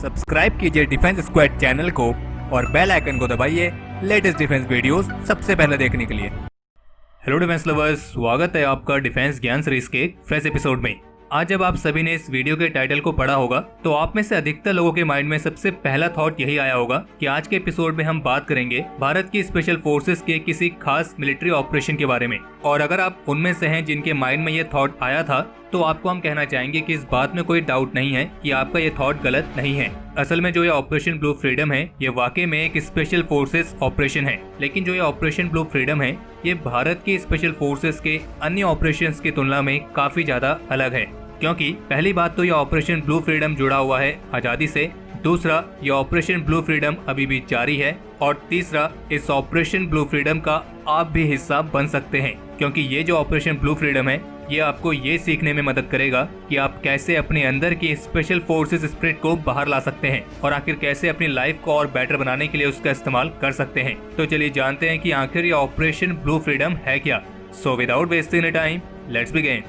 Subscribe कीजिए defence squad channel को और बेल आइकन को दबाइए लेटेस्ट डिफेंस वीडियोस सबसे पहले देखने के लिए। हेलो डिफेंस लवर्स, स्वागत है आपका डिफेंस ज्ञान सीरीज के फ्रेश एपिसोड में। आज जब आप सभी ने इस वीडियो के टाइटल को पढ़ा होगा तो आप में से अधिकतर लोगों के माइंड में सबसे पहला थॉट यही आया होगा कि आज के एपिसोड में हम बात करेंगे भारत की स्पेशल फोर्सेस के किसी खास मिलिट्री ऑपरेशन के बारे में। और अगर आप उनमें से हैं जिनके माइंड में ये थॉट आया था तो आपको हम कहना चाहेंगे कि इस बात में कोई डाउट नहीं है कि आपका ये थॉट गलत नहीं है। असल में जो ये ऑपरेशन ब्लू फ्रीडम है ये वाकई में एक स्पेशल फोर्सेस ऑपरेशन है, लेकिन जो ये ऑपरेशन ब्लू फ्रीडम है ये भारत की स्पेशल फोर्सेस के अन्य ऑपरेशंस की तुलना में काफी ज्यादा अलग है। क्योंकि पहली बात तो ये ऑपरेशन ब्लू फ्रीडम जुड़ा हुआ है आजादी से, दूसरा ये ऑपरेशन ब्लू फ्रीडम अभी भी जारी है, और तीसरा इस ऑपरेशन ब्लू फ्रीडम का आप भी हिस्सा बन सकते हैं। क्योंकि ये जो ऑपरेशन ब्लू फ्रीडम है ये आपको ये सीखने में मदद करेगा कि आप कैसे अपने अंदर की स्पेशल फोर्सेस स्पिरिट को बाहर ला सकते हैं और आखिर कैसे अपनी लाइफ को और बेटर बनाने के लिए उसका इस्तेमाल कर सकते हैं। तो चलिए जानते हैं कि आखिर ये ऑपरेशन ब्लू फ्रीडम है क्या। So without wasting any time let's begin.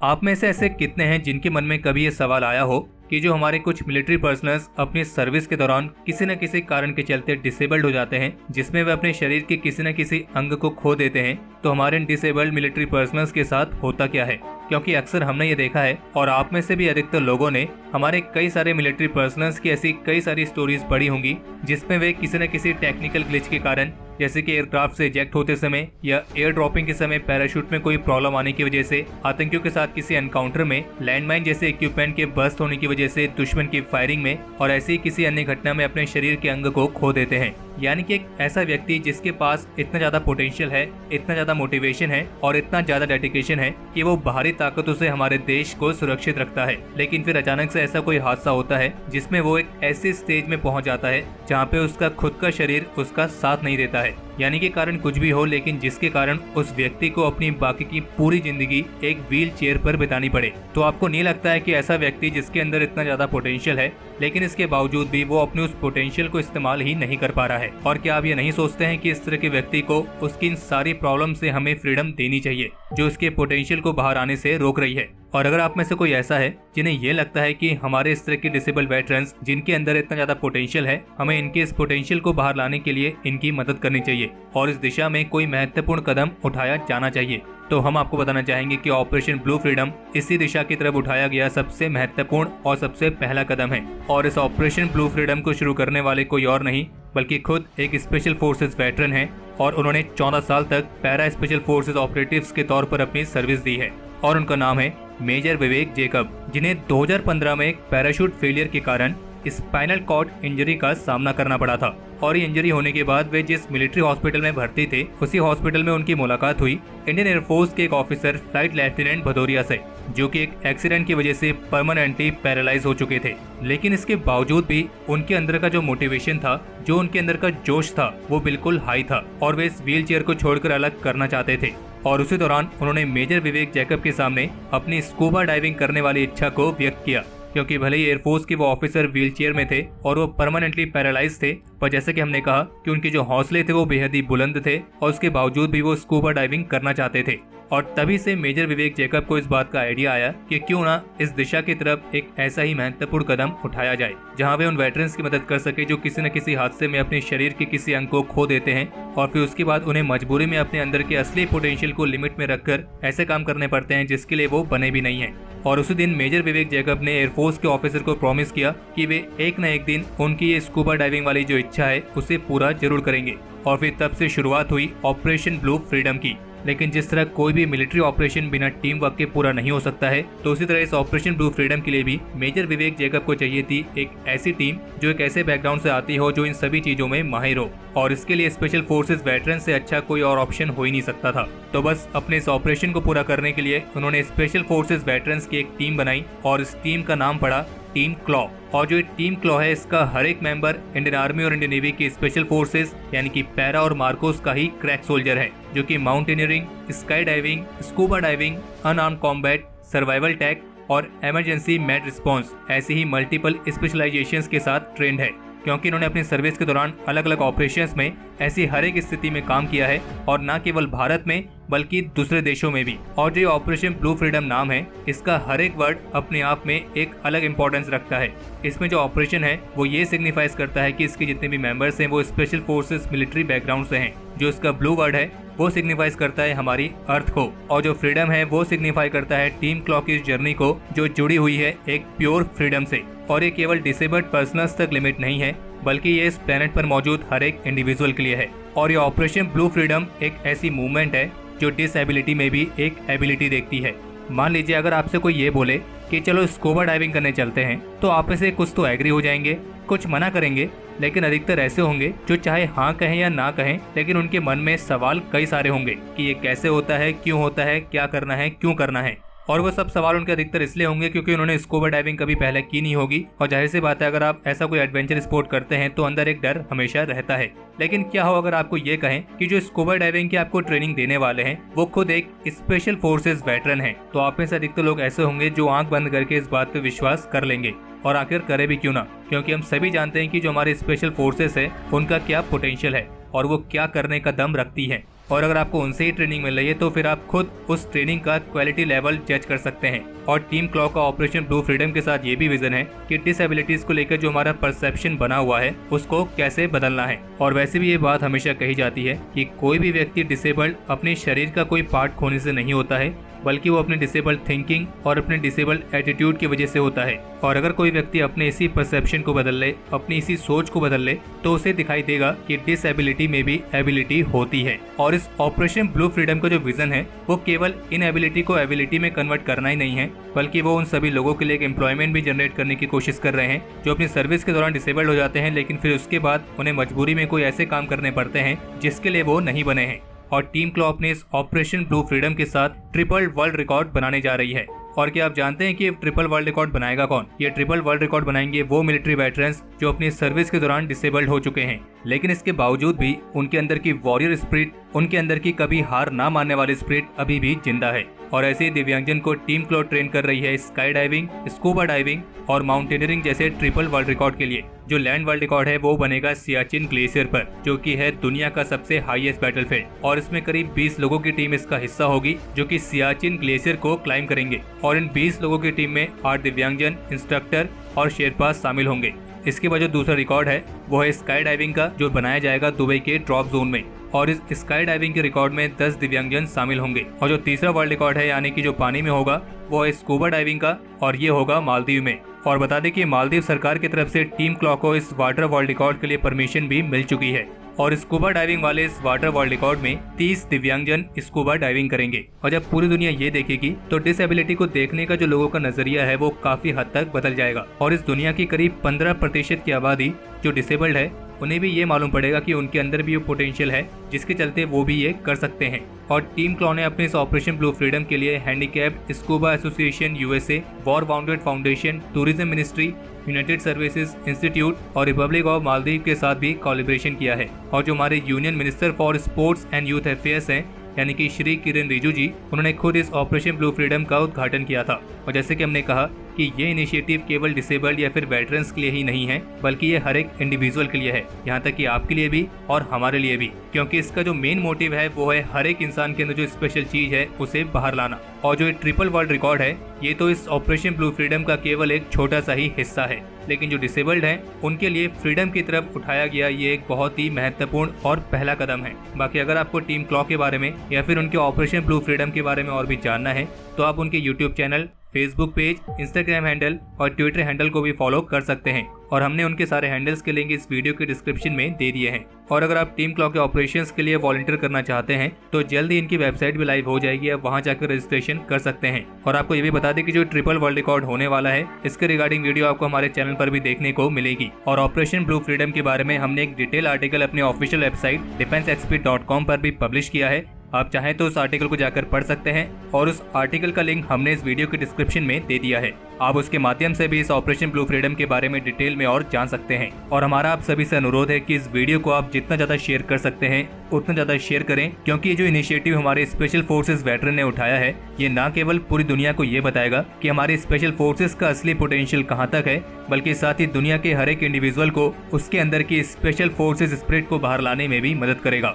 आप में से ऐसे कितने हैं जिनके मन में कभी ये सवाल आया हो कि जो हमारे कुछ मिलिट्री पर्सनल्स अपनी सर्विस के दौरान किसी न किसी कारण के चलते डिसेबल्ड हो जाते हैं, जिसमें वे अपने शरीर के किसी न किसी अंग को खो देते हैं, तो हमारे डिसेबल्ड मिलिट्री पर्सनल्स के साथ होता क्या है। क्योंकि अक्सर हमने ये देखा है और आप में से भी अधिकतर लोगों ने हमारे कई सारे मिलिट्री पर्सनल्स की ऐसी कई सारी स्टोरीज पढ़ी होंगी जिसमें वे किसी न किसी टेक्निकल ग्लिच के कारण, जैसे कि एयरक्राफ्ट से इजेक्ट होते समय या एयर ड्रॉपिंग के समय पैराशूट में कोई प्रॉब्लम आने की वजह से, आतंकियों के साथ किसी एनकाउंटर में, लैंडमाइन जैसे इक्विपमेंट के बर्स्ट होने की वजह से, दुश्मन की फायरिंग में और ऐसी किसी अन्य घटना में अपने शरीर के अंग को खो देते हैं। यानी कि एक ऐसा व्यक्ति जिसके पास इतना ज्यादा पोटेंशियल है, इतना ज्यादा मोटिवेशन है और इतना ज्यादा डेडिकेशन है कि वो बाहरी ताकतों से हमारे देश को सुरक्षित रखता है, लेकिन फिर अचानक से ऐसा कोई हादसा होता है जिसमें वो एक ऐसी स्टेज में पहुंच जाता है जहाँ पे उसका खुद का शरीर उसका साथ नहीं देता है। यानी कि कारण कुछ भी हो, लेकिन जिसके कारण उस व्यक्ति को अपनी बाकी की पूरी जिंदगी एक व्हील चेयर पर बितानी पड़े। तो आपको नहीं लगता है कि ऐसा व्यक्ति जिसके अंदर इतना ज्यादा पोटेंशियल है लेकिन इसके बावजूद भी वो अपने उस पोटेंशियल को इस्तेमाल ही नहीं कर पा रहा है? और क्या आप ये नहीं सोचते हैं कि इस तरह के व्यक्ति को उसकी इन सारी प्रॉब्लम से हमें फ्रीडम देनी चाहिए जो उसके पोटेंशियल को बाहर आने से रोक रही है? और अगर आप में से कोई ऐसा है जिन्हें ये लगता है कि हमारे इस तरह के डिसेबल वेटरन्स जिनके अंदर इतना ज्यादा पोटेंशियल है, हमें इनके इस पोटेंशियल को बाहर लाने के लिए इनकी मदद करनी चाहिए और इस दिशा में कोई महत्वपूर्ण कदम उठाया जाना चाहिए, तो हम आपको बताना चाहेंगे कि ऑपरेशन ब्लू फ्रीडम इसी दिशा की तरफ उठाया गया सबसे महत्वपूर्ण और सबसे पहला कदम है। और इस ऑपरेशन ब्लू फ्रीडम को शुरू करने वाले कोई और नहीं बल्कि खुद एक स्पेशल फोर्सेस वेटरन है और उन्होंने 14 साल तक पैरा स्पेशल फोर्सेस ऑपरेटिव्स के तौर पर अपनी सर्विस दी है और उनका नाम है मेजर विवेक जैकब, जिन्हें 2015 में एक पैराशूट फेलियर के कारण स्पाइनल कॉर्ड इंजरी का सामना करना पड़ा था। और ये इंजरी होने के बाद वे जिस मिलिट्री हॉस्पिटल में भर्ती थे उसी हॉस्पिटल में उनकी मुलाकात हुई इंडियन एयरफोर्स के एक ऑफिसर फ्लाइट लेफ्टिनेंट भदौरिया से, जो कि एक एक्सीडेंट की वजह से परमानेंटली पैरालाइज हो चुके थे। लेकिन इसके बावजूद भी उनके अंदर का जो मोटिवेशन था, जो उनके अंदर का जोश था, वो बिल्कुल हाई था और वे इस व्हील चेयर को छोड़कर अलग करना चाहते थे। और उसी दौरान उन्होंने मेजर विवेक जैकब के सामने अपनी स्कूबा डाइविंग करने वाली इच्छा को व्यक्त किया। क्योंकि भले ही एयरफोर्स के वो ऑफिसर व्हील चेयर में थे और वो परमानेंटली पैरालाइज थे, पर जैसे कि हमने कहा कि उनके जो हौसले थे वो बेहद ही बुलंद थे और उसके बावजूद भी वो स्कूबा डाइविंग करना चाहते थे। और तभी से मेजर विवेक जैकब को इस बात का आइडिया आया कि क्यों ना इस दिशा की तरफ एक ऐसा ही महत्वपूर्ण कदम उठाया जाए जहां वे उन वेटरन्स की मदद कर सके जो किसी न किसी हादसे में अपने शरीर के किसी अंग को खो देते हैं और फिर उसके बाद उन्हें मजबूरी में अपने अंदर के असली पोटेंशियल को लिमिट में रखकर ऐसे काम करने पड़ते हैं जिसके लिए वो बने भी नहीं है। और उसी दिन मेजर विवेक जैकब ने एयरफोर्स के ऑफिसर को प्रॉमिस किया कि वे एक न एक दिन उनकी ये स्कूबा डाइविंग वाली जो इच्छा है उसे पूरा जरूर करेंगे। और फिर तब से शुरुआत हुई ऑपरेशन ब्लू फ्रीडम की। लेकिन जिस तरह कोई भी मिलिट्री ऑपरेशन बिना टीम वर्क के पूरा नहीं हो सकता है, तो उसी तरह इस ऑपरेशन ब्लू फ्रीडम के लिए भी मेजर विवेक जैकब को चाहिए थी एक ऐसी टीम जो एक ऐसे बैकग्राउंड से आती हो जो इन सभी चीजों में माहिर हो। और इसके लिए स्पेशल फोर्सेस वेटरन से अच्छा कोई और ऑप्शन हो ही नहीं सकता था। तो बस अपने इस ऑपरेशन को पूरा करने के लिए उन्होंने स्पेशल फोर्सेस वेटरन्स की एक टीम बनाई और इस टीम का नाम पड़ा टीम क्लॉ। और जो टीम क्लॉ है इसका हर एक मेंबर इंडियन आर्मी और इंडियन नेवी की स्पेशल फोर्सेस यानी कि पैरा और मार्कोस का ही क्रैक सोल्जर है, जो कि mountaineering, sky diving, scuba diving, unarmed combat, survival tac और इमरजेंसी मेड रिस्पॉन्स ऐसी ही मल्टीपल स्पेशलाइजेशंस के साथ ट्रेंड है। क्योंकि इन्होंने अपनी सर्विस के दौरान अलग अलग ऑपरेशंस में ऐसी हर एक स्थिति में काम किया है, और न केवल भारत में बल्कि दूसरे देशों में भी। और जो ऑपरेशन ब्लू फ्रीडम नाम है, इसका हर एक वर्ड अपने आप में एक अलग इंपॉर्टेंस रखता है। इसमें जो ऑपरेशन है वो ये सिग्निफाइज करता है कि इसके जितने भी मेंबर्स हैं वो स्पेशल फोर्सेस मिलिट्री बैकग्राउंड से हैं। जो इसका ब्लू वर्ड है वो सिग्निफाइज करता है हमारी अर्थ को, और जो फ्रीडम है वो सिग्निफाई करता है टीम क्लॉक की जर्नी को, जो जुड़ी हुई है एक प्योर फ्रीडम से। और ये केवल डिसेबल्ड पर्सनल्स तक लिमिट नहीं है, बल्कि ये इस प्लेनेट पर मौजूद हर एक इंडिविजुअल के लिए है। और ये ऑपरेशन ब्लू फ्रीडम एक ऐसी मूवमेंट है जो डिसएबिलिटी में भी एक एबिलिटी देखती है। मान लीजिए अगर आपसे कोई ये बोले कि चलो स्कूबा डाइविंग करने चलते हैं, तो आप में से कुछ तो एग्री हो जाएंगे, कुछ मना करेंगे, लेकिन अधिकतर ऐसे होंगे जो चाहे हाँ कहें या ना कहें, लेकिन उनके मन में सवाल कई सारे होंगे कि ये कैसे होता है, क्यों होता है, क्या करना है, क्यों करना है। और वो सब सवाल उनके अधिकतर इसलिए होंगे क्योंकि उन्होंने स्कूबा डाइविंग कभी पहले की नहीं होगी, और जाहिर सी बात है अगर आप ऐसा कोई एडवेंचर स्पोर्ट करते हैं तो अंदर एक डर हमेशा रहता है। लेकिन क्या हो अगर आपको ये कहें कि जो स्कूबा डाइविंग की आपको ट्रेनिंग देने वाले हैं वो खुद एक स्पेशल फोर्सेस वेटरन हैं, तो आप में से अधिकतर लोग ऐसे होंगे जो आंख बंद करके इस बात पे विश्वास कर लेंगे। और आखिर करे भी क्यों ना, क्योंकि हम सभी जानते हैं कि जो हमारे स्पेशल फोर्सेस है उनका क्या पोटेंशियल है और वो क्या करने का दम रखती है। और अगर आपको उनसे ही ट्रेनिंग मिल रही है तो फिर आप खुद उस ट्रेनिंग का क्वालिटी लेवल जज कर सकते हैं। और टीम क्लॉक का ऑपरेशन ब्लू फ्रीडम के साथ ये भी विजन है कि डिसएबिलिटीज को लेकर जो हमारा परसेप्शन बना हुआ है उसको कैसे बदलना है। और वैसे भी ये बात हमेशा कही जाती है कि कोई भी व्यक्ति डिसेबल्ड अपने शरीर का कोई पार्ट खोने से नहीं होता है, बल्कि वो अपने डिसेबल्ड थिंकिंग और अपने डिसेबल्ड एटीट्यूड की वजह से होता है। और अगर कोई व्यक्ति अपने इसी परसेप्शन को बदल ले, अपनी इसी सोच को बदल ले, तो उसे दिखाई देगा कि डिसएबिलिटी में भी एबिलिटी होती है। और इस ऑपरेशन ब्लू फ्रीडम का जो विजन है वो केवल इन एबिलिटी को एबिलिटी में कन्वर्ट करना ही नहीं है, बल्कि वो उन सभी लोगों के लिए एक एम्प्लॉयमेंट भी जनरेट करने की कोशिश कर रहे हैं जो अपनी सर्विस के दौरान डिसेबल्ड हो जाते हैं, लेकिन फिर उसके बाद उन्हें मजबूरी में कोई ऐसे काम करने पड़ते हैं जिसके लिए वो नहीं बने हैं। और टीम क्लॉक ने इस ऑपरेशन ब्लू फ्रीडम के साथ ट्रिपल वर्ल्ड रिकॉर्ड बनाने जा रही है। और क्या आप जानते हैं कि ये ट्रिपल वर्ल्ड रिकॉर्ड बनाएगा कौन? ये ट्रिपल वर्ल्ड रिकॉर्ड बनाएंगे वो मिलिट्री वेटरन्स जो अपनी सर्विस के दौरान डिसेबल्ड हो चुके हैं, लेकिन इसके बावजूद भी उनके अंदर की वॉरियर स्पिरिट, उनके अंदर की कभी हार ना मानने वाली स्पिरिट अभी भी जिंदा है। और ऐसे ही दिव्यांगजन को टीम क्लॉक ट्रेन कर रही है स्काई डाइविंग, स्कूबा डाइविंग और माउंटेनियरिंग जैसे ट्रिपल वर्ल्ड रिकॉर्ड के लिए। जो लैंड वर्ल्ड रिकॉर्ड है वो बनेगा सियाचिन ग्लेशियर पर, जो कि है दुनिया का सबसे हाईएस्ट बैटलफील्ड। और इसमें करीब 20 लोगों की टीम इसका हिस्सा होगी जो कि सियाचिन ग्लेशियर को क्लाइम करेंगे। और इन 20 लोगों की टीम में 8 दिव्यांगजन, इंस्ट्रक्टर और शेरपास शामिल होंगे। इसके बाद जो दूसरा रिकॉर्ड है वो है स्काई डाइविंग का, जो बनाया जाएगा दुबई के ड्रॉप जोन में। और इस स्काई डाइविंग के रिकॉर्ड में 10 दिव्यांगजन शामिल होंगे। और जो तीसरा वर्ल्ड रिकॉर्ड है यानी कि जो पानी में होगा वो है स्कूबा डाइविंग का, और ये होगा मालदीव में। और बता दें कि मालदीव सरकार की तरफ से टीम क्लॉक को इस वाटर वर्ल्ड रिकॉर्ड के लिए परमिशन भी मिल चुकी है। और स्कूबा डाइविंग वाले इस वाटर वर्ल्ड रिकॉर्ड में 30 दिव्यांगजन स्कूबा डाइविंग करेंगे। और जब पूरी दुनिया ये देखेगी तो डिसएबिलिटी को देखने का जो लोगों का नजरिया है वो काफी हद तक बदल जाएगा। और इस दुनिया की करीब 15% की आबादी जो डिसेबल्ड है उन्हें भी ये मालूम पड़ेगा कि उनके अंदर भी ये पोटेंशियल है जिसके चलते वो भी ये कर सकते हैं। और टीम क्लॉक ने अपने इस ऑपरेशन ब्लू फ्रीडम के लिए handicapped scuba association USA, war bounded foundation, tourism ministry, United services institute और रिपब्लिक ऑफ मालदीव के साथ भी कोलैबोरेशन किया है। और जो हमारे union minister for sports and youth affairs हैं यानी कि श्री किरण रिजिजू जी, उन्होंने खुद इस ऑपरेशन ब्लू फ्रीडम का उद्घाटन किया था। और जैसे कि हमने कहा कि ये इनिशिएटिव केवल डिसेबल्ड या फिर वेटरन्स के लिए ही नहीं है, बल्कि ये हर एक इंडिविजुअल के लिए है, यहाँ तक कि आपके लिए भी और हमारे लिए भी, क्योंकि इसका जो मेन मोटिव है वो है हर एक इंसान के अंदर जो स्पेशल चीज है उसे बाहर लाना। और जो ये ट्रिपल वर्ल्ड रिकॉर्ड है ये तो इस ऑपरेशन ब्लू फ्रीडम का केवल एक छोटा सा ही हिस्सा है, लेकिन जो डिसेबल्ड हैं उनके लिए फ्रीडम की तरफ उठाया गया ये एक बहुत ही महत्वपूर्ण और पहला कदम है। बाकी अगर आपको टीम क्लॉक के बारे में या फिर उनके ऑपरेशन ब्लू फ्रीडम के बारे में और भी जानना है तो आप उनके YouTube channel, Facebook page, Instagram handle और ट्विटर हैंडल को भी फॉलो कर सकते हैं। और हमने उनके सारे हैंडल्स के लिंक इस वीडियो के डिस्क्रिप्शन में दे दिए हैं। और अगर आप टीम क्लॉक के ऑपरेशंस के लिए वॉलंटियर करना चाहते हैं तो जल्दी इनकी वेबसाइट भी लाइव हो जाएगी, आप वहां जाकर रजिस्ट्रेशन कर सकते हैं। और आपको ये भी बता दें कि जो ट्रिपल वर्ल्ड रिकॉर्ड होने वाला है इसके रिगार्डिंग वीडियो आपको हमारे चैनल पर भी देखने को मिलेगी। और ऑपरेशन ब्लू फ्रीडम के बारे में हमने एक डिटेल आर्टिकल अपने ऑफिशियल वेबसाइट defenseexpert.com पर भी पब्लिश किया है, आप चाहें तो उस आर्टिकल को जाकर पढ़ सकते हैं और उस आर्टिकल का लिंक हमने इस वीडियो के डिस्क्रिप्शन में दे दिया है। आप उसके माध्यम से भी इस ऑपरेशन ब्लू फ्रीडम के बारे में डिटेल में और जान सकते हैं। और हमारा आप सभी से अनुरोध है कि इस वीडियो को आप जितना ज्यादा शेयर कर सकते हैं उतना ज्यादा शेयर करें, क्योंकि ये जो इनिशिएटिव हमारे स्पेशल फोर्सेस वेटरन ने उठाया है ये न केवल पूरी दुनिया को ये बताएगा कि हमारे स्पेशल फोर्सेस का असली पोटेंशियल कहाँ तक है, बल्कि साथ ही दुनिया के हर एक इंडिविजुअल को उसके अंदर की स्पेशल फोर्सेस स्पिरिट को बाहर लाने में भी मदद करेगा।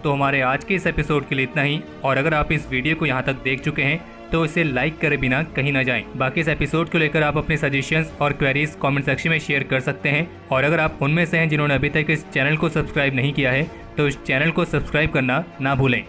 तो हमारे आज के इस एपिसोड के लिए इतना ही, और अगर आप इस वीडियो को यहाँ तक देख चुके हैं तो इसे लाइक करे बिना कहीं ना जाएं। बाकी इस एपिसोड को लेकर आप अपने सजेशंस और क्वेरीज कमेंट सेक्शन में शेयर कर सकते हैं, और अगर आप उनमें से हैं जिन्होंने अभी तक इस चैनल को सब्सक्राइब नहीं किया है तो इस चैनल को सब्सक्राइब करना ना भूलें।